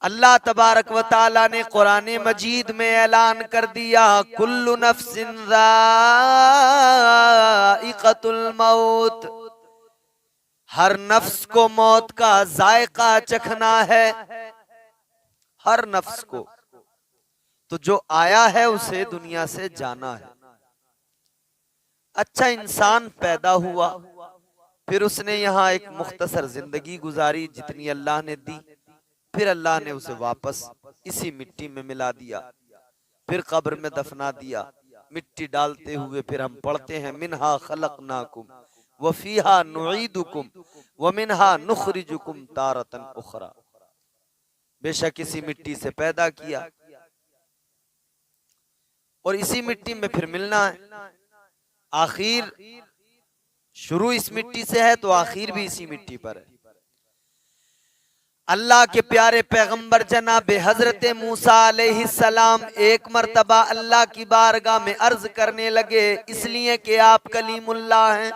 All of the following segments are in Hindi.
अल्लाह तबारक व ताला ने कुरान मजीद में ऐलान कर दिया, कुल्लु नफ्सिन ज़ाइक़तुल मौत, हर नफ्स को मौत का जायका चखना है, हर नफ्स को। तो जो आया है उसे दुनिया से जाना है। अच्छा, इंसान पैदा हुआ, फिर उसने यहाँ एक मुख्तसर जिंदगी गुजारी जितनी अल्लाह ने दी, फिर अल्लाह ने उसे वापस इसी मिट्टी में मिला दिया, फिर कब्र में दफना दिया। मिट्टी डालते हुए फिर हम पढ़ते हैं, मिनहा खलकनाकुम व फीहा नुईदुकुम व मिनहा नुखरिजुकुम तारतन उखरा। बेशक इसी मिट्टी से पैदा किया और इसी मिट्टी में फिर मिलना है। आखिर शुरू इस मिट्टी से है तो आखिर भी इसी मिट्टी पर है। अल्लाह के प्यारे पैगंबर जनाब हजरत मूसा अलैहिस्सलाम एक मर्तबा अल्लाह की बारगाह में अर्ज करने लगे, इसलिए कि आप कलीमुल्लाह हैं,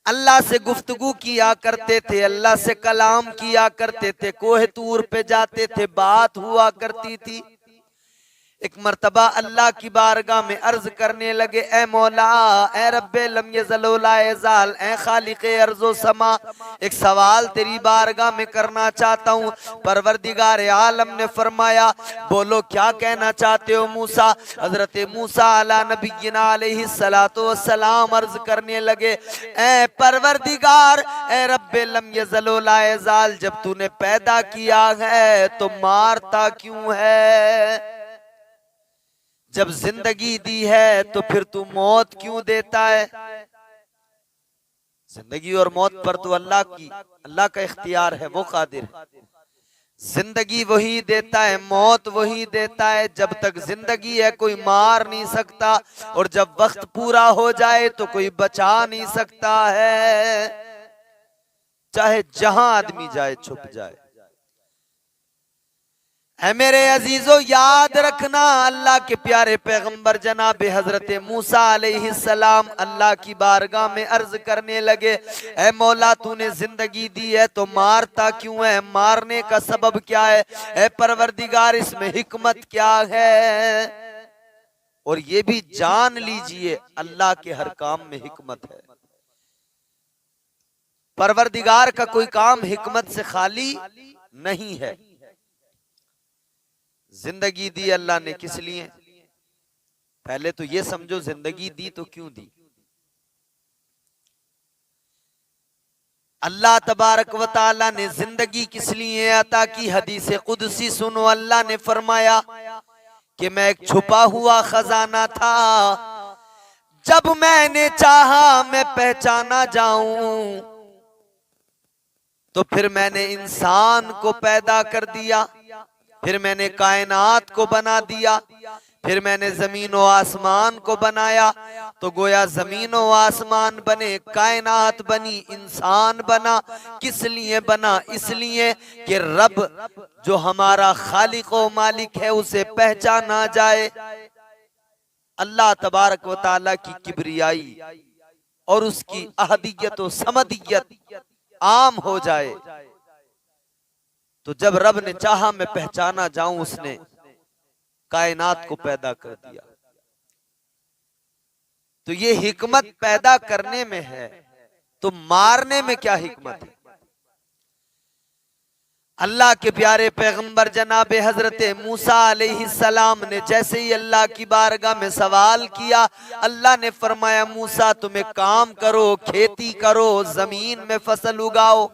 अल्लाह से गुफ्तगू किया करते थे, अल्लाह से कलाम किया करते थे, कोहे तूर पे जाते थे, बात हुआ करती थी। एक मर्तबा अल्लाह की बारगाह में अर्ज करने लगे, ए मौला, ए रब्बे लम यज़ल व ला यज़ाल, ए खालिक़े अर्ज़ो समा, एक सवाल तेरी बारगाह में करना चाहता हूँ। परवरदिगार आलम ने फरमाया, बोलो क्या कहना चाहते हो मूसा। हजरत मूसा अला नबीना अलैहिस्सलातु वस्सलाम अर्ज करने लगे, ए परवरदिगार, ए रब्बे लम यज़ल व ला यज़ाल, जब तूने पैदा किया है तो मारता क्यों है? जब जिंदगी दी है तो फिर तू मौत क्यों देता है? जिंदगी और मौत पर तो अल्लाह का इख्तियार है, वो कादिर है। जिंदगी वही देता है, मौत वही देता है। जब तक जिंदगी है कोई मार नहीं सकता, और जब वक्त पूरा हो जाए तो कोई बचा नहीं सकता है, चाहे जहां आदमी जाए छुप जाए। है मेरे अजीजों, याद रखना, अल्लाह के प्यारे पैगंबर जनाब हजरत मूसा अलैहिस्सलाम अल्लाह की बारगाह में अर्ज करने लगे, ऐ मौला, तूने जिंदगी दी है तो मारता क्यों है? मारने का सबब क्या है? ऐ परवरदिगार, इसमें हिकमत क्या है? और ये भी जान लीजिए, अल्लाह के हर काम में हिकमत है। परवरदिगार का कोई काम हिकमत से खाली नहीं है। जिंदगी दी अल्लाह ने किस लिए? पहले तो ये समझो, जिंदगी दी तो क्यों दी? अल्लाह तबारक व ताला ने जिंदगी किस लिए अता की? हदीस कुदसी सुनो, अल्लाह ने फरमाया कि मैं एक छुपा हुआ खजाना था, जब मैंने चाहा मैं पहचाना जाऊं, तो फिर मैंने इंसान को पैदा कर दिया, फिर मैंने कायनात को बना दिया, फिर मैंने जमीन और आसमान को बनाया। तो गोया जमीन और आसमान बने, कायनात बनी, इंसान बना। किस लिए बना? इसलिए कि रब जो हमारा खालिक और मालिक है उसे पहचाना जाए, अल्लाह तबारक व ताला की किबरियाई और उसकी अहदियत और समदियत आम हो जाए। तो जब रब ने चाहा मैं पहचाना जाऊं, उसने कायनात को पैदा कर दिया। तो ये हिकमत पैदा करने में है, तो मारने में क्या हिकमत है? अल्लाह के प्यारे पैगंबर जनाब हजरत मूसा अलैहिस्सलाम ने जैसे ही अल्लाह की बारगाह में सवाल किया, अल्लाह ने फरमाया, मूसा तुम एक काम करो, खेती करो, जमीन में फसल उगाओ।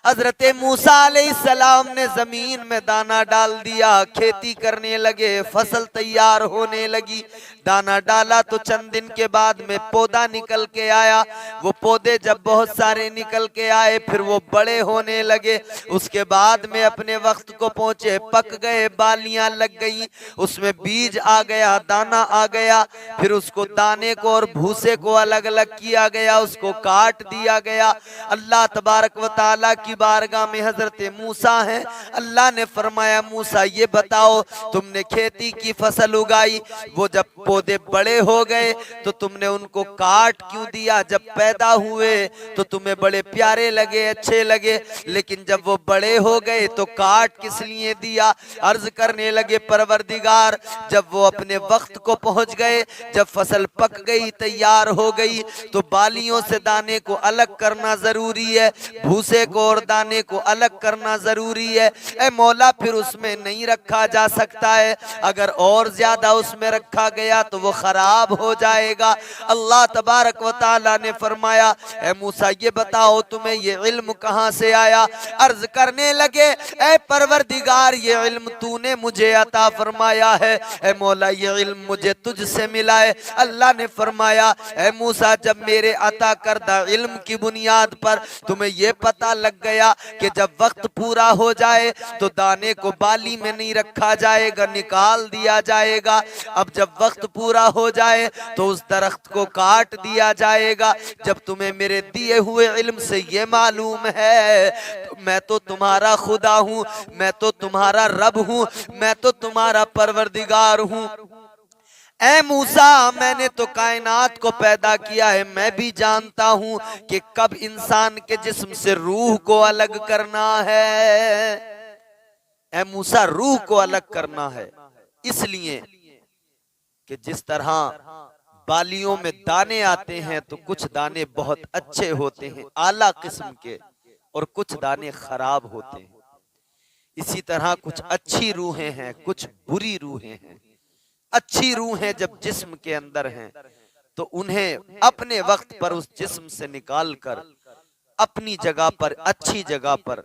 हजरत मूसा अलैहिस्सलाम ने जमीन में दाना डाल दिया, खेती करने लगे, फसल तैयार होने लगी। दाना डाला तो चंद दिन के बाद में पौधा निकल के आया। वो पौधे जब बहुत सारे निकल के आए, फिर वो बड़े होने लगे। उसके बाद में अपने वक्त को पहुंचे, पक गए, बालियां लग गई, उसमें बीज आ गया, दाना आ गया। फिर उसको दाने को और भूसे को अलग अलग किया गया, उसको काट दिया गया। अल्लाह तबारक व ताला की बारगाह में हजरत मूसा है। अल्लाह ने फरमाया, मूसा ये बताओ, तुमने खेती की फसल उगाई, वो जब पौधे बड़े हो गए तो तुमने उनको काट क्यों दिया? जब पैदा हुए तो तुम्हें बड़े प्यारे लगे, अच्छे लगे, लेकिन जब वो बड़े हो गए तो काट किस लिए दिया? अर्ज करने लगे परवरदिगार, जब वो अपने वक्त को पहुंच गए, जब फसल पक गई, तैयार हो गई, तो बालियों से दाने को अलग करना जरूरी है, भूसे को और दाने को अलग करना जरूरी है। ए मौला, फिर उसमें नहीं रखा जा सकता है, अगर और ज्यादा उसमें रखा गया तो वो खराब हो जाएगा। अल्लाह तबारक व तआला ने फरमाया, ए मूसा ये बताओ तुम्हें ये इल्म कहां से आया? अर्ज करने लगे, ए परवरदिगार ये इल्म तूने मुझे अता फरमाया है। ए मौला ये इल्म मुझे तुझसे मिला है। अल्लाह ने फरमाया, ए मूसा जब मेरे अता करदा इल्म की बुनियाद पर तुम्हें ये पता लग गया कि जब वक्त पूरा हो जाए तो दाने को बाली में नहीं रखा जाएगा, निकाल दिया जाएगा। अब जब वक्त पूरा हो जाए तो उस दरख्त को काट दिया जाएगा। जब तुम्हें मेरे दिए हुए इल्म से ये मालूम है तो मैं तो तुम्हारा खुदा हूँ, मैं तो तुम्हारा रब हूँ, मैं तो तुम्हारा परवरदिगार हूँ। ए मूसा, मैंने तो कायनात को पैदा किया है, मैं भी जानता हूं कि कब इंसान के जिस्म से रूह को अलग करना है। ए मूसा, रूह को अलग करना है, इसलिए कि जिस तरह बालियों में दाने आते हैं तो कुछ दाने बहुत अच्छे होते हैं, आला किस्म के, और कुछ दाने खराब होते हैं। इसी तरह कुछ अच्छी रूहें हैं, कुछ बुरी रूहें हैं। अच्छी रूहें जब जिस्म के अंदर हैं तो उन्हें अपने वक्त पर उस जिस्म से निकालकर अपनी जगह पर, अच्छी जगह पर,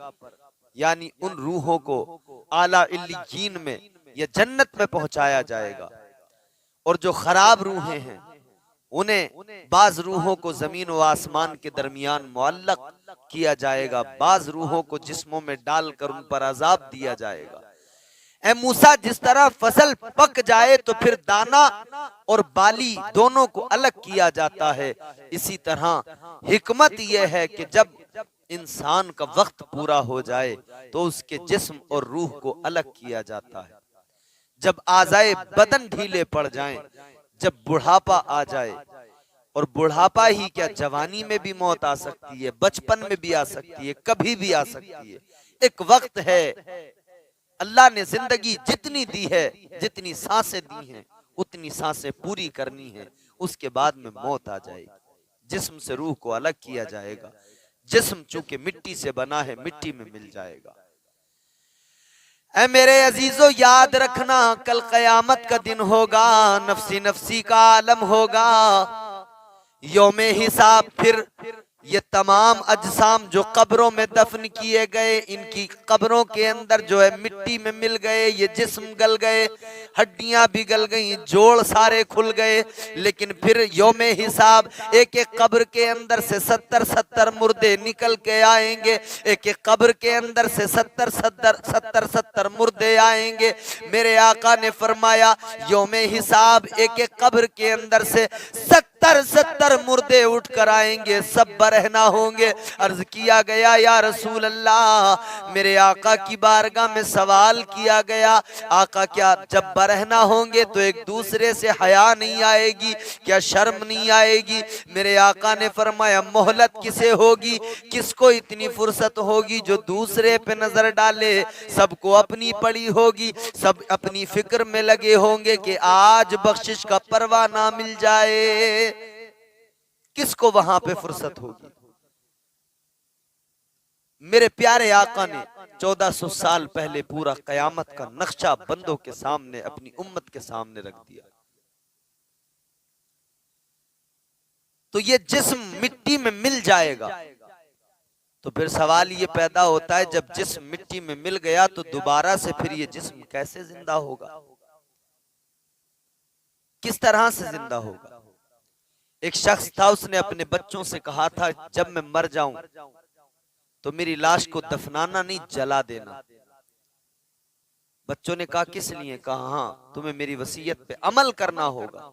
यानी उन रूहों को आला इल्लीयीन में या जन्नत में पहुंचाया जाएगा। और जो खराब रूहें हैं उन्हें बाज रूहों को जमीन व आसमान के दरमियान मुअल्लक किया जाएगा, बाज रूहों को जिस्मों में डालकर उन पर अजाब दिया जाएगा। ए मूसा, जिस तरह फसल पक जाए तो फिर दाना और बाली दोनों को अलग किया जाता है, इसी तरह हिकमत यह है कि जब इंसान का वक्त पूरा हो जाए तो उसके जिस्म और रूह को अलग किया जाता है। जब आज़ाए बदन ढीले पड़ जाएं, जब बुढ़ापा आ जाए, और बुढ़ापा ही क्या, जवानी में भी मौत आ सकती है, बचपन में भी आ सकती है, कभी भी आ सकती है। एक वक्त है, अल्लाह ने जिंदगी जितनी दी है, जितनी सांसें दी हैं, उतनी सांसें पूरी करनी है, उसके बाद में मौत आ जाएगी। जिस्म से रूह को अलग किया जाएगा। जिस्म चूंकि मिट्टी से बना है, मिट्टी में मिल जाएगा। ऐ मेरे अजीजों, याद रखना कल कयामत का दिन होगा, नफसी नफसी का आलम होगा, यौमे हिसाब। फिर ये तमाम अजसाम जो कब्रों में दफन किए गए, इनकी कब्रों के अंदर जो है मिट्टी में मिल गए, ये जिस्म गल गए, हड्डियां भी गल गई, जोड़ सारे खुल गए, लेकिन फिर यौमे हिसाब एक एक कब्र के अंदर से 70-70 मुर्दे निकल के आएंगे। एक एक कब्र के अंदर से 70-70 मुर्दे आएंगे। मेरे आका ने फरमाया, यौमे हिसाब एक एक कब्र के अंदर से 70-70 मुर्दे उठ कर आएंगे, सब बरहना होंगे। अर्ज किया गया, या रसूल अल्लाह, मेरे आका की बारगाह में सवाल किया गया, आका क्या जब बरहना होंगे तो एक दूसरे से हया नहीं आएगी, क्या शर्म नहीं आएगी? मेरे आका ने फरमाया, मोहलत किसे होगी, किसको इतनी फुर्सत होगी जो दूसरे पे नजर डाले? सबको अपनी पड़ी होगी, सब अपनी फिक्र में लगे होंगे कि आज बख्शिश का परवाना मिल जाए। किसको वहां पे फुर्सत होगी? मेरे प्यारे आका ने 1400 साल पहले पूरा कयामत का नक्शा बंदों के सामने, अपनी उम्मत के सामने रख दिया। तो ये जिस्म मिट्टी में मिल जाएगा। तो फिर सवाल ये पैदा होता है, जब जिस्म मिट्टी में मिल गया तो दोबारा से फिर ये जिस्म कैसे जिंदा होगा? किस तरह से जिंदा होगा? एक शख्स था, उसने अपने बच्चों से कहा था, जब मैं मर जाऊं तो मेरी लाश को दफनाना नहीं, जला देना। बच्चों ने कहा किस लिए? कहा हाँ, तुम्हें मेरी वसीयत पे अमल करना होगा।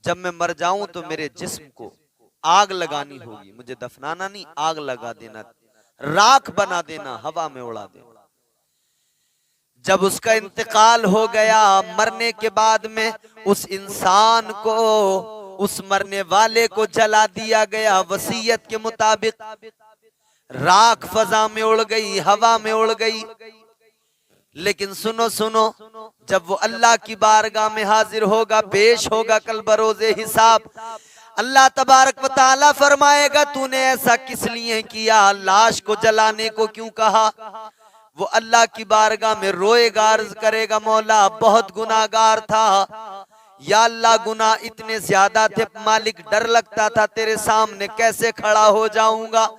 जब मैं मर जाऊं तो मेरे जिस्म को आग लगानी होगी, मुझे दफनाना नहीं, आग लगा देना, राख बना देना, हवा में उड़ा देना। जब उसका इंतकाल हो गया, मरने के बाद में उस इंसान को, उस मरने वाले को जला दिया गया वसीयत के मुताबिक। राख फजा में उड़ गई, हवा में उड़ गई। लेकिन सुनो सुनो, जब वो अल्लाह की बारगाह में हाजिर होगा, पेश होगा कल बरोज़े हिसाब, अल्लाह तबारक व तआला फरमाएगा तूने ऐसा किस लिए किया, लाश को जलाने को क्यों कहा। वो अल्लाह की बारगाह में रोएगा, अर्ज करेगा मौला बहुत गुनाहगार था, या अल्लाह गुनाह इतने ज्यादा थे मालिक, डर लगता था तेरे सामने कैसे खड़ा हो जाऊंगा।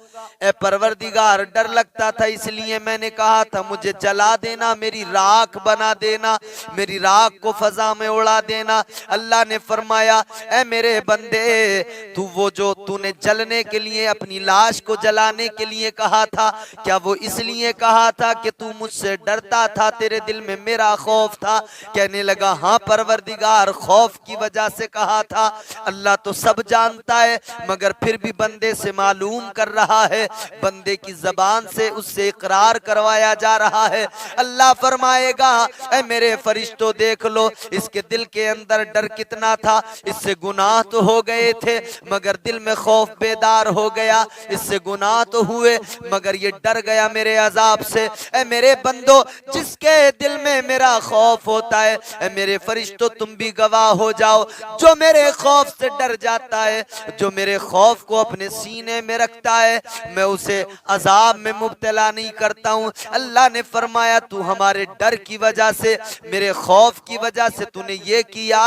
ए परवरदिगार, डर लगता था इसलिए मैंने कहा था मुझे जला देना, मेरी राख बना देना, मेरी राख को फजा में उड़ा देना। अल्लाह ने फरमाया ए मेरे बंदे, तू वो जो तूने जलने के लिए, अपनी लाश को जलाने के लिए कहा था, क्या वो इसलिए कहा था कि तू मुझसे डरता था, तेरे दिल में मेरा खौफ था। कहने लगा हाँ परवरदिगार, खौफ की वजह से कहा था। अल्लाह तो सब जानता है, मगर फिर भी बंदे से मालूम कर रहा है, बंदे की जबान से उससे इकरार करवाया जा रहा है। अल्लाह फरमाएगा ऐ मेरे फरिश्तों देख लो, इसके दिल के अंदर डर कितना था, इससे गुनाह तो हो गए थे मगर दिल में खौफ बेदार हो गया, इससे गुनाह तो हुए मगर ये डर गया मेरे अजाब से। ऐ मेरे बंदो, जिसके दिल में मेरा खौफ होता है, ऐ मेरे फरिश्तों तुम भी गवाह हो जाओ, जो मेरे खौफ से डर जाता है, जो मेरे खौफ को अपने सीने में रखता है, मैं उसे अजाब में मुब्तला नहीं करता हूँ। अल्लाह ने फरमाया तू हमारे डर की वजह से, मेरे खौफ की वजह से तूने ये किया,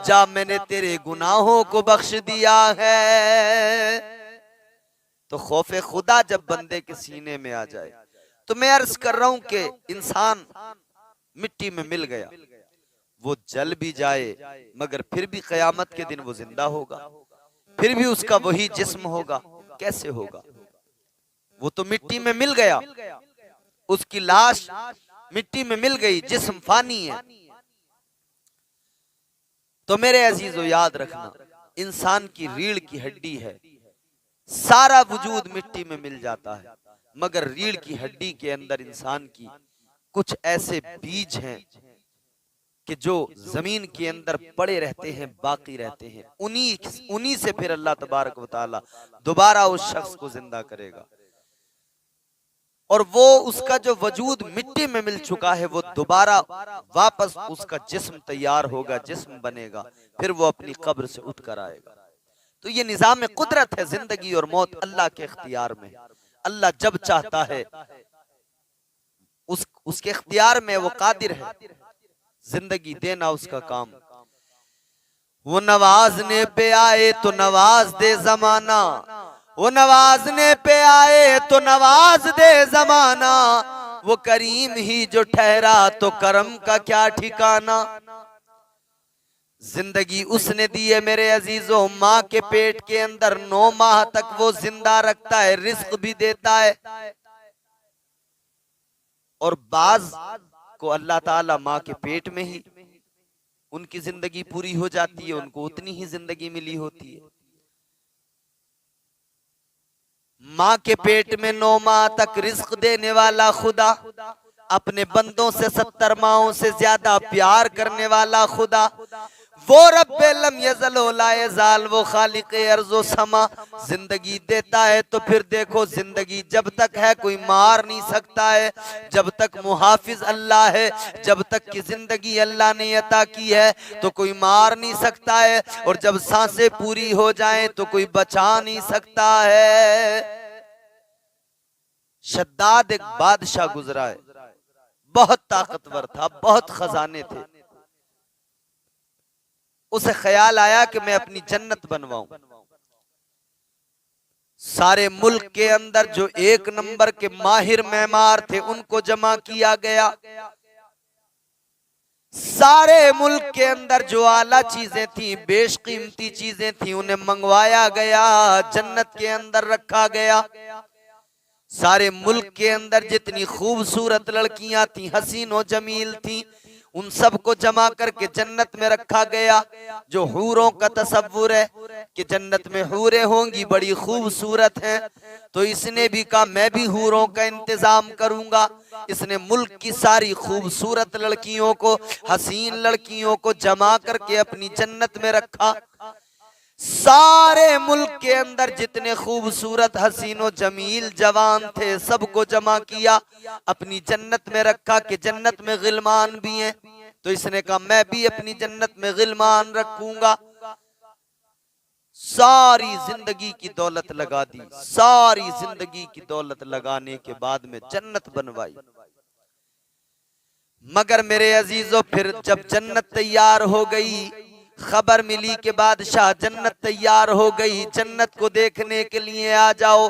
जा मैंने तेरे गुनाहों को बख्श दिया है। तो खौफ खुदा जब बंदे के सीने में आ जाए, तो मैं अर्ज कर रहा हूं कि इंसान मिट्टी में मिल गया, वो जल भी जाए मगर फिर भी कयामत के दिन वो जिंदा होगा, फिर भी उसका वही जिस्म होगा। कैसे होगा? वो तो मिट्टी में मिल गया, उसकी लाश मिट्टी में मिल गई, जिस्म फानी है। तो मेरे अजीजों याद रखना, इंसान की रीढ़ की हड्डी है, सारा वजूद मिट्टी में मिल जाता है मगर रीढ़ की हड्डी के अंदर इंसान की कुछ ऐसे बीज हैं कि जो जमीन के अंदर पड़े रहते हैं, बाकी रहते हैं। उन्हीं से फिर अल्लाह तबारक व तआला दोबारा उस शख्स को जिंदा करेगा, और वो उसका जो वजूद मिट्टी में मिल चुका है वो दोबारा वापस उसका जिस्म तैयार होगा, जिस्म बनेगा, फिर वो अपनी कब्र से उठ कर आएगा। तो ये निजाम कुदरत है, जिंदगी और मौत अल्लाह के इख्तियार में। अल्लाह जब चाहता है उसके इख्तियार में, वो कादिर है, जिंदगी देना उसका काम। वो नवाजने पे आए तो नवाज दे जमाना, वो नवाजने पे आए तो नवाज दे जमाना, वो करीम ही जो ठहरा तो करम का क्या ठिकाना। जिंदगी उसने दी है मेरे अजीजों, माँ के पेट के अंदर 9 माह तक वो जिंदा रखता है, रिस्क भी देता है। और बाज को अल्लाह ताला माँ के पेट में ही उनकी जिंदगी पूरी हो जाती है, उनको उतनी ही जिंदगी मिली होती है। माँ के पेट में 9 माह तक रिस्क देने वाला खुदा, अपने बंदों से 70 माहों से ज्यादा प्यार करने वाला खुदा, वो रब्बे लम यज़ल ला यज़ाल, वो खालिक़े अर्ज़ो समा जिंदगी देता है। तो फिर देखो, जिंदगी जब तक है कोई मार नहीं सकता है, जब तक मुहाफिज अल्लाह है, जब तक की जिंदगी अल्लाह ने अता की है तो कोई मार नहीं सकता है, और जब सांसें पूरी हो जाएं तो कोई बचा नहीं सकता है। शद्दाद एक बादशाह गुजरा है, बहुत ताकतवर था, बहुत खजाने थे। उसे ख्याल आया कि मैं अपनी जन्नत बनवाऊं। सारे मुल्क के अंदर जो 1 नंबर के माहिर मेमार थे उनको जमा किया गया, सारे मुल्क के अंदर जो आला चीजें थी, बेशकीमती चीजें थी, उन्हें मंगवाया गया, जन्नत के अंदर रखा गया। सारे मुल्क के अंदर जितनी खूबसूरत लड़कियां थी, हसीन और जमील थी, उन सबको जमा करके जन्नत में रखा गया। जो हूरों का तसव्वुर है कि जन्नत में हूरें होंगी, बड़ी खूबसूरत हैं, तो इसने भी कहा मैं भी हूरों का इंतजाम करूंगा। इसने मुल्क की सारी खूबसूरत लड़कियों को, हसीन लड़कियों को जमा करके अपनी जन्नत में रखा। सारे मुल्क के अंदर जितने खूबसूरत हसीनो जमील जवान थे, सबको जमा किया, अपनी जन्नत में रखा कि जन्नत में गिलमान भी हैं। तो इसने कहा मैं भी अपनी जन्नत में गिलमान रखूंगा। सारी जिंदगी की दौलत लगा दी। सारी जिंदगी की दौलत लगाने के बाद में जन्नत बनवाई। मगर मेरे अजीजों, फिर जब जन्नत तैयार हो गई, खबर मिली कि बादशाह जन्नत तैयार हो गई, जन्नत को देखने के लिए आ जाओ।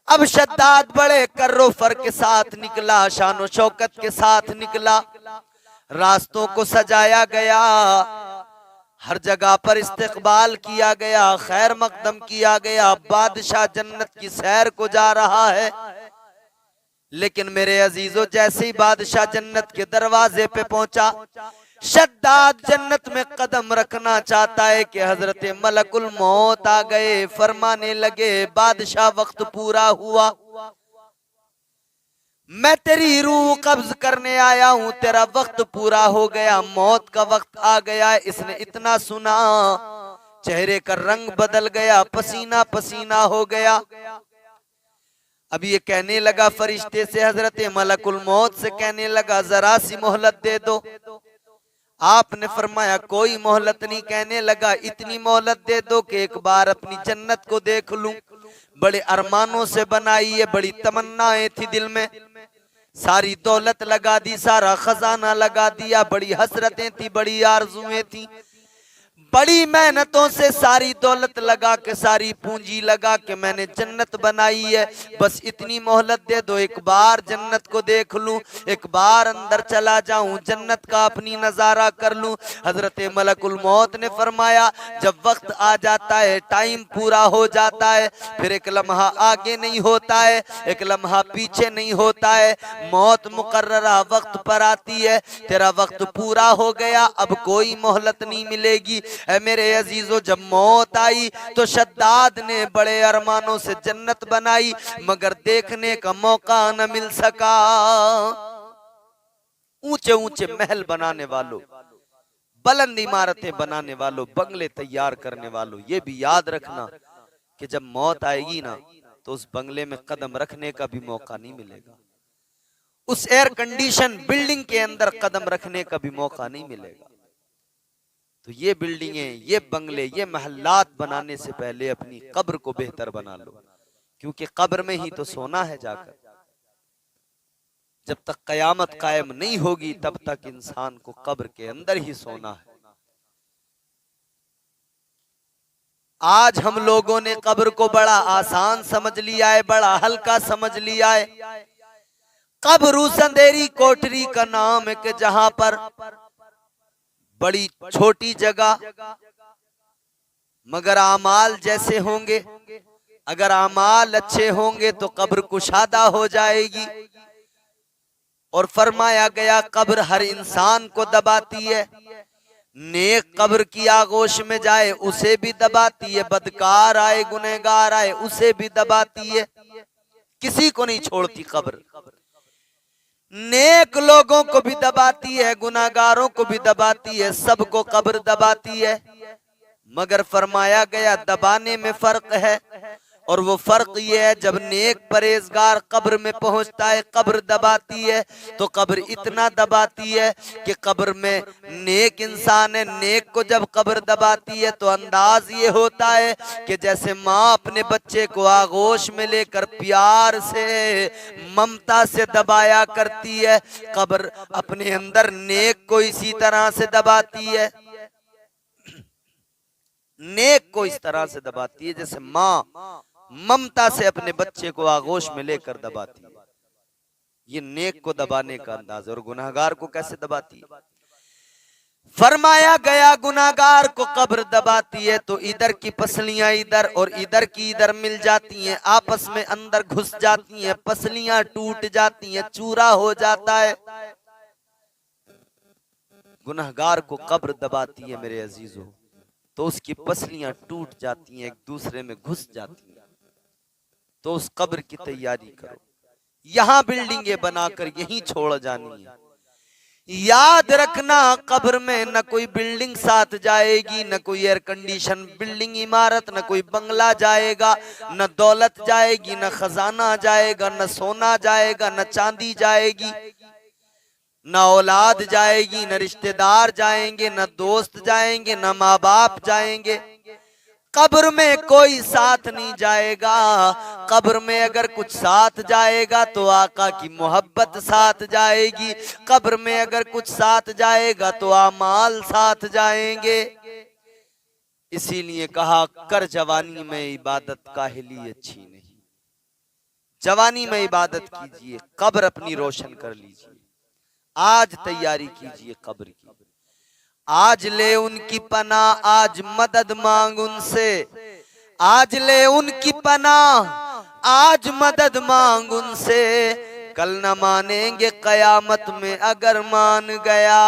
अब शद्दाद बड़े कर्रो फर के साथ निकला, शानो शौकत के साथ निकला। रास्तों को सजाया गया, हर जगह पर इस्तकबाल किया गया, खैर मकदम किया गया। बादशाह जन्नत की सैर को जा रहा है। लेकिन मेरे अजीजों, जैसे ही बादशाह जन्नत के दरवाजे पे पहुंचा, शद्दाद जन्नत में कदम रखना चाहता है कि हजरत मलकुल मौत आ गए। फरमाने लगे बादशाह वक्त पूरा हुआ, मैं तेरी रूह कब्ज करने आया हूं, तेरा वक्त पूरा हो गया, मौत का वक्त आ गया है। इसने इतना सुना, चेहरे का रंग बदल गया, पसीना पसीना हो गया। अब ये कहने लगा फरिश्ते से, हजरत मलकुल मौत से कहने लगा जरा सी मोहलत दे दो। आपने फरमाया कोई मोहलत नहीं। कहने लगा इतनी मोहलत दे दो कि एक बार अपनी जन्नत को देख लूं। बड़े अरमानों से बनाई है, बड़ी तमन्नाएं थी दिल में, सारी दौलत लगा दी, सारा खजाना लगा दिया, बड़ी हसरतें थी, बड़ी आरजुएं थी, बड़ी मेहनतों से सारी दौलत लगा के, सारी पूंजी लगा के मैंने जन्नत बनाई है। बस इतनी मोहलत दे दो, एक बार जन्नत को देख लूं, एक बार अंदर चला जाऊं, जन्नत का अपनी नजारा कर लूं। हजरत मलकुल मौत ने फरमाया जब वक्त आ जाता है, टाइम पूरा हो जाता है, फिर एक लम्हा आगे नहीं होता है, एक लम्हा पीछे नहीं होता है। मौत मुकर्ररा वक्त पर आती है, तेरा वक्त पूरा हो गया, अब कोई मोहलत नहीं मिलेगी। मेरे अजीजों, जब मौत आई तो शद्दाद ने बड़े अरमानों से जन्नत बनाई, मगर देखने का मौका न मिल सका। ऊंचे ऊंचे महल बनाने वालों, बुलंद इमारतें बनाने वालों, बंगले तैयार करने वालों, ये भी याद रखना कि जब मौत आएगी ना, तो उस बंगले में कदम रखने का भी मौका नहीं मिलेगा, उस एयर कंडीशन बिल्डिंग के अंदर कदम रखने का भी मौका नहीं मिलेगा। तो ये बिल्डिंगें, ये बंगले, ये महल्लात बनाने से पहले अपनी कब्र को बेहतर बना लो, क्योंकि कब्र में ही तो सोना है जाकर। जब तक कयामत कायम नहीं होगी, तब तक इंसान को कब्र के अंदर ही सोना है। आज हम लोगों ने कब्र को बड़ा आसान समझ लिया है, बड़ा हल्का समझ लिया है। कब्र उस अंधेरी कोठरी का नाम है कि जहां पर बड़ी छोटी जगह, मगर आमाल जैसे होंगे, अगर आमाल अच्छे होंगे तो कब्र कुशादा हो जाएगी। और फरमाया गया कब्र हर इंसान को दबाती है, नेक कब्र की आगोश में जाए उसे भी दबाती है, बदकार आए, गुनहगार आए, उसे भी दबाती है, किसी को नहीं छोड़ती कब्र। नेक लोगों को भी दबाती है, गुनाहगारों को भी दबाती है, सबको कब्र दबाती है। मगर फरमाया गया दबाने में फर्क है, और वो फर्क ये है जब नेक परहेजगार कब्र में पहुंचता है, कब्र दबाती है, तो कब्र इतना दबाती है कि कब्र में नेक इंसान है, नेक को जब कब्र दबाती है तो अंदाज ये होता है कि जैसे माँ अपने बच्चे को आगोश में लेकर प्यार से, ममता से दबाया करती है, कब्र अपने अंदर नेक को इसी तरह से दबाती है। नेक को इस तरह से दबाती है जैसे माँ ममता से अपने बच्चे को आगोश में लेकर दबाती है। ये नेक को दबाने का अंदाज। और गुनाहगार को कैसे दबाती है? फरमाया गया गुनाहगार को कब्र दबाती है तो इधर की पसलियां इधर और इधर की इधर मिल जाती हैं, आपस में अंदर घुस जाती हैं, पसलियां टूट जाती हैं, चूरा हो जाता है। गुनहगार को कब्र दबाती है मेरे अजीजों, तो उसकी पसलियां टूट जाती हैं, एक दूसरे में घुस जाती हैं। तो उस कब्र की तैयारी करो। यहां बिल्डिंगें बनाकर यहीं छोड़ जानी है। याद रखना, कब्र में न कोई बिल्डिंग साथ जाएगी, न कोई एयर कंडीशन बिल्डिंग इमारत, न कोई बंगला जाएगा, न दौलत जाएगी, न खजाना जाएगा, न सोना जाएगा, न चांदी जाएगी, न औलाद जाएगी, न रिश्तेदार जाएंगे, न दोस्त जाएंगे, न माँ बाप जाएंगे। कब्र में कोई साथ नहीं जाएगा। कब्र में अगर कुछ साथ जाएगा तो आका की मोहब्बत साथ जाएगी। कब्र में अगर कुछ साथ जाएगा तो आमाल साथ जाएंगे। इसीलिए कहा, कर जवानी में इबादत काहिली अच्छी नहीं। जवानी में इबादत कीजिए, कब्र अपनी रोशन कर लीजिए। आज तैयारी कीजिए कब्र की। आज ले उनकी पनाह, आज मदद मांग उनसे। आज ले उनकी पनाह, आज मदद मांग उनसे। कल न मानेंगे कयामत में अगर मान गया।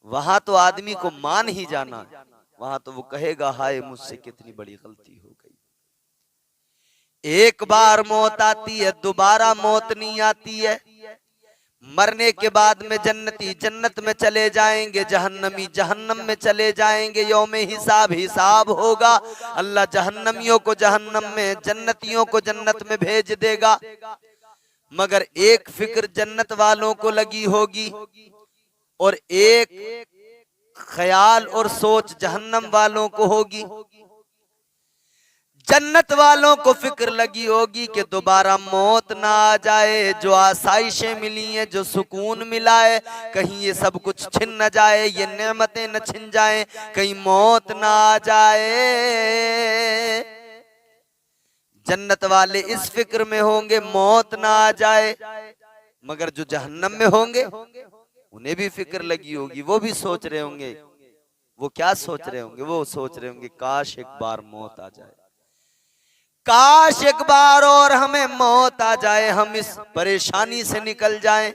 वहां तो आदमी को मान ही जाना है। वहां तो वो कहेगा, हाय मुझसे कितनी बड़ी गलती हो गई। एक बार मौत आती है, दोबारा मौत नहीं आती है। मरने के बाद में जन्नती जन्नत में चले जाएंगे, जहन्नमी जहन्नम में चले जाएंगे। यौमे हिसाब हिसाब होगा। अल्लाह जहन्नमियों को जहन्नम में, जन्नतियों को जन्नत में भेज देगा। मगर एक फिक्र जन्नत वालों को लगी होगी और एक ख्याल और सोच जहन्नम वालों को होगी। जन्नत वालों को फिक्र लगी होगी कि दोबारा मौत ना आ जाए। जो आसाइशें मिली हैं, जो सुकून मिला है, कहीं ये सब कुछ छिन न जाए, ये नेमतें न छिन जाएं, कहीं मौत ना आ जाए। जन्नत वाले इस फिक्र में होंगे मौत ना आ जाए। मगर जो जहन्नम में होंगे उन्हें भी फिक्र लगी होगी। वो भी सोच रहे होंगे, वो क्या सोच रहे होंगे? वो सोच रहे होंगे, काश एक बार मौत आ जाए, काश एक बार और हमें मौत आ जाए, हम इस परेशानी से निकल जाएं,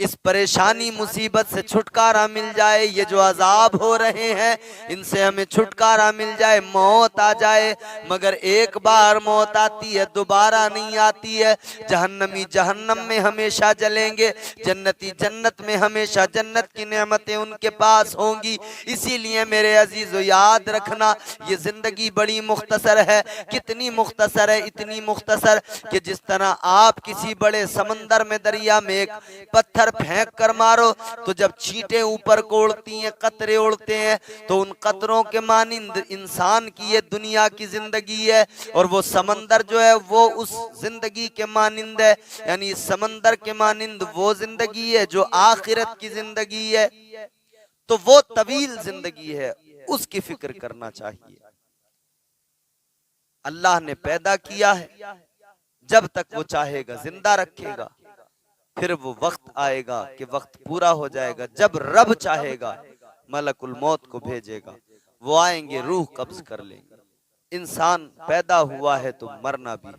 इस परेशानी मुसीबत से छुटकारा मिल जाए। ये जो अजाब हो रहे हैं इनसे हमें छुटकारा मिल जाए, मौत आ जाए। मगर एक बार मौत आती है, दोबारा नहीं आती है। जहन्नमी जहन्नम में हमेशा जलेंगे, जन्नती जन्नत में हमेशा, जन्नत की नेमतें उनके पास होंगी। इसीलिए मेरे अजीजों याद रखना, ये जिंदगी बड़ी मुख्तसर है। कितनी मुख्तसर है? इतनी मुख्तसर कि जिस तरह आप किसी बड़े समंदर में, दरिया में एक पत्थर फेंक कर मारो तो जब छींटे ऊपर को उड़ती हैं, कतरे उड़ते हैं, तो उन कतरों के मानिंद इंसान की ये दुनिया की जिंदगी है। और वो समंदर जो है वो उस जिंदगी के मानिंद है। यानी समंदर के मानिंद वो जिंदगी है जो आखिरत की जिंदगी है। तो वो तवील जिंदगी है, उसकी फिक्र करना चाहिए। अल्लाह ने पैदा किया है, जब तक वो चाहेगा जिंदा रखेगा। फिर वो वक्त आएगा कि वक्त पूरा हो जाएगा, जब रब चाहेगा मलकुल मौत को भेजेगा, वो आएंगे, रूह कब्ज कर लेंगे। इंसान पैदा हुआ है तो मरना भी है।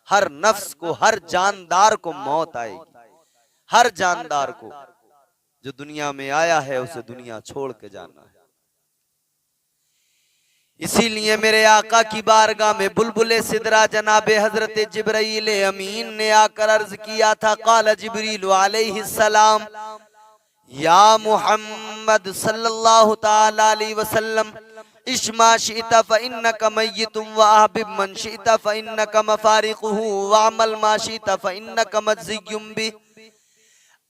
हर नफ्स को, हर जानदार को मौत आएगी। हर जानदार को जो दुनिया में आया है उसे दुनिया छोड़ के जाना है। इसीलिए मेरे आका की बारगाह में बुलबुले सिदरा जनाबे हजरत जिब्राईल अमीन ने आकर अर्ज किया था, काला जिब्रील अलैहिस्सलाम, या मुहम्मद सल्लल्लाहु ताला अलैहि वसल्लम, इश्मा शिता फ़इन्नका मय्यितुम व अहबिब मन शिता फ़इन्नका मफ़ारिक़ुहु व अमल मा शिता फ़इन्नका मज़्ज़ियुम बि।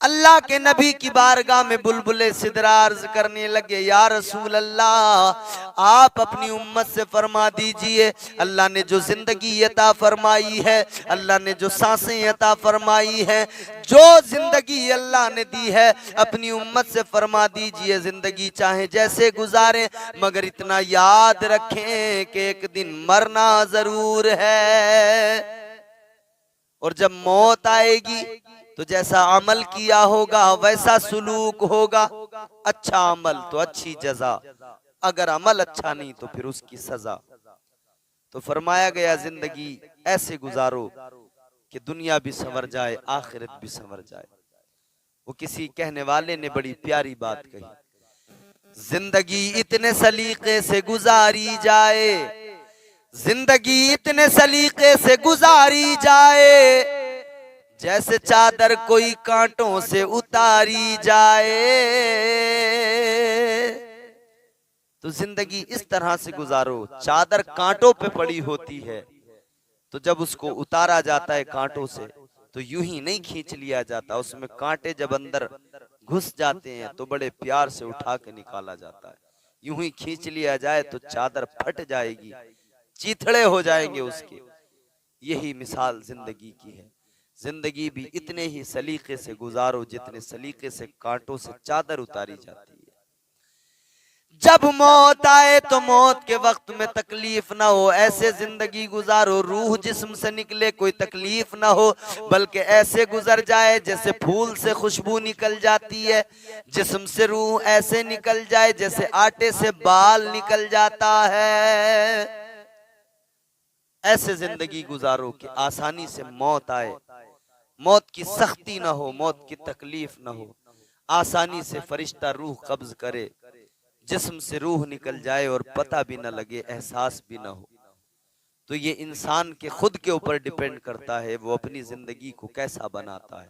अल्लाह के नबी की बारगाह में बुलबुले सिदरा अर्ज करने लगे, या रसूल अल्लाह, आप अपनी उम्मत से फरमा दीजिए, अल्लाह ने जो जिंदगी अता फरमाई है, अल्लाह ने जो सांसें अता फरमाई है, जो जिंदगी अल्लाह ने दी है, अपनी उम्मत से फरमा दीजिए जिंदगी चाहे जैसे गुजारें, मगर इतना याद रखें कि एक दिन मरना जरूर है। और जब मौत आएगी तो जैसा अमल किया होगा वैसा सुलूक होगा। अच्छा अमल तो अच्छी जजा, अगर अमल अच्छा नहीं तो फिर उसकी सजा। तो फरमाया गया जिंदगी ऐसे गुजारो कि दुनिया भी संवर जाए, आखिरत भी संवर जाए। वो किसी कहने वाले ने बड़ी प्यारी बात कही, जिंदगी इतने सलीके से गुजारी जाए, जिंदगी इतने सलीके से गुजारी जाए, जैसे चादर कोई कांटों से उतारी जाए। तो जिंदगी इस तरह से गुजारो, चादर कांटों पे पड़ी होती है, तो जब उसको उतारा जाता है कांटों से तो यूं ही नहीं खींच लिया जाता, उसमें कांटे जब अंदर घुस जाते हैं तो बड़े प्यार से उठा के निकाला जाता है। यूं ही खींच लिया जाए तो चादर फट जाएगी, चीथड़े हो जाएंगे उसके। यही मिसाल जिंदगी की है। जिंदगी भी इतने ही सलीके से गुजारो जितने सलीके से कांटों से चादर उतारी जाती है। जब मौत आए तो मौत के वक्त में तकलीफ ना हो, ऐसे जिंदगी गुजारो, रूह जिस्म से निकले कोई तकलीफ ना हो, बल्कि ऐसे गुजर जाए जैसे फूल से खुशबू निकल जाती है, जिस्म से रूह ऐसे निकल जाए जैसे आटे से बाल निकल जाता है। ऐसे जिंदगी गुजारो कि आसानी से मौत आए, मौत की सख्ती ना हो, मौत की तकलीफ ना हो, आसानी से फरिश्ता रूह कब्ज करे, जिस्म से रूह निकल जाए और पता भी ना लगे, एहसास भी ना हो। तो ये इंसान के खुद के ऊपर डिपेंड करता है, वो अपनी जिंदगी को कैसा बनाता है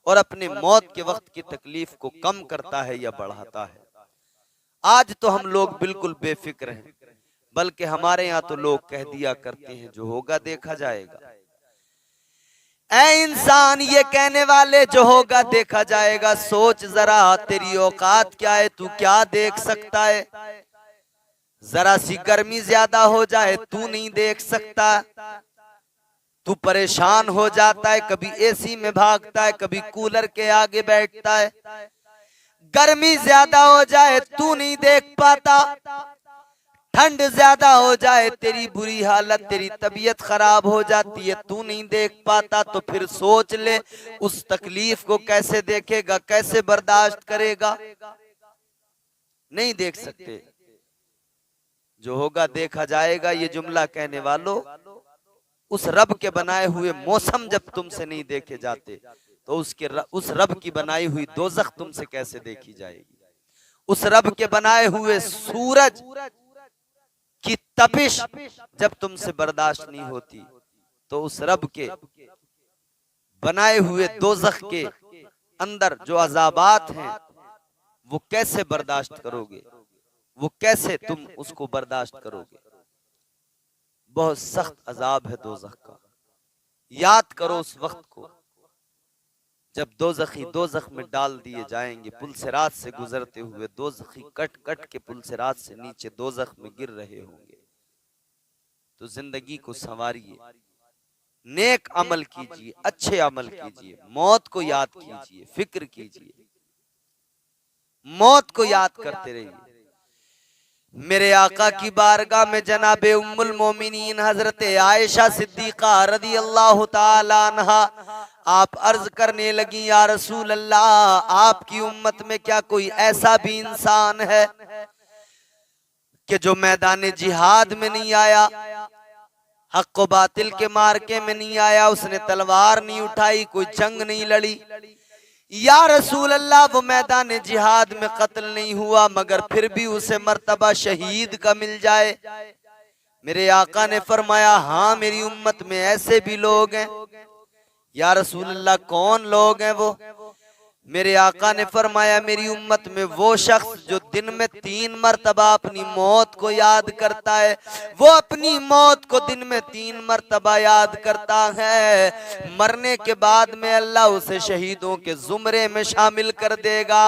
और अपने मौत के वक्त की तकलीफ को कम करता है या बढ़ाता है। आज तो हम लोग बिल्कुल बेफिक्र हैं, बल्कि हमारे यहाँ तो लोग कह दिया करते हैं जो होगा देखा जाएगा। ऐ इंसान, ये कहने वाले जो होगा देखा जाएगा, सोच जरा तेरी औकात क्या है, तू क्या देख सकता है। जरा सी गर्मी ज्यादा हो जाए तू नहीं देख सकता, तू परेशान हो जाता है, कभी एसी में भागता है, कभी कूलर के आगे बैठता है। गर्मी ज्यादा हो जाए तू नहीं देख पाता, ठंड ज्यादा हो जाए तेरी बुरी हालत, तेरी तबीयत खराब हो जाती है, तू नहीं देख पाता। तो फिर सोच ले उस तकलीफ को कैसे देखेगा, कैसे बर्दाश्त करेगा। नहीं देख सकते, जो होगा देखा जाएगा। ये जुमला कहने वालों, उस रब के बनाए हुए मौसम जब तुमसे नहीं देखे जाते तो उस रब की बनाई हुई दोजख तुमसे कैसे देखी जाएगी। उस रब के बनाए हुए सूरज की तपिश जब तुमसे बर्दाश्त नहीं होती तो उस रब के बनाए हुए दोजख के अंदर जो अजाबात हैं वो कैसे बर्दाश्त करोगे, वो कैसे तुम उसको बर्दाश्त करोगे। बहुत सख्त अजाब है दोजख का। याद करो उस वक्त को जब दोजखी दोजख में डाल दिए जाएंगे, पुलसिरात से गुजरते हुए दोजखी कट कट के पुलसिरात से नीचे दोजख में गिर रहे होंगे। तो जिंदगी को संवारिए, नेक अमल कीजिए, अच्छे अमल कीजिए, मौत को याद कीजिए, फिक्र कीजिए, मौत को याद करते रहिए। मेरे आका की बारगाह में जनाबे उम्मुल मोमिनीन हजरत आयशा सिद्दीका रदी अल्लाह ताला अन्हा आप अर्ज करने लगी, या रसूल अल्लाह, आपकी उम्मत में क्या कोई ऐसा भी इंसान है कि जो मैदान जिहाद में नहीं आया, हक व बातिल के मार्के में नहीं आया, उसने तलवार नहीं उठाई, कोई जंग नहीं लड़ी। या रसूल अल्लाह, वो मैदान जिहाद में कत्ल नहीं हुआ मगर फिर भी उसे मर्तबा शहीद का मिल जाए। मेरे आका ने फरमाया, हाँ मेरी उम्मत में ऐसे भी लोग हैं। या रसूल अल्लाह, कौन लोग हैं वो? मेरे आका ने फरमाया, मेरी उम्मत में वो शख्स जो दिन में 3 मर्तबा अपनी मौत को याद करता है, वो अपनी मौत को दिन में 3 मर्तबा याद करता है, मरने के बाद में अल्लाह उसे शहीदों के जुमरे में शामिल कर देगा।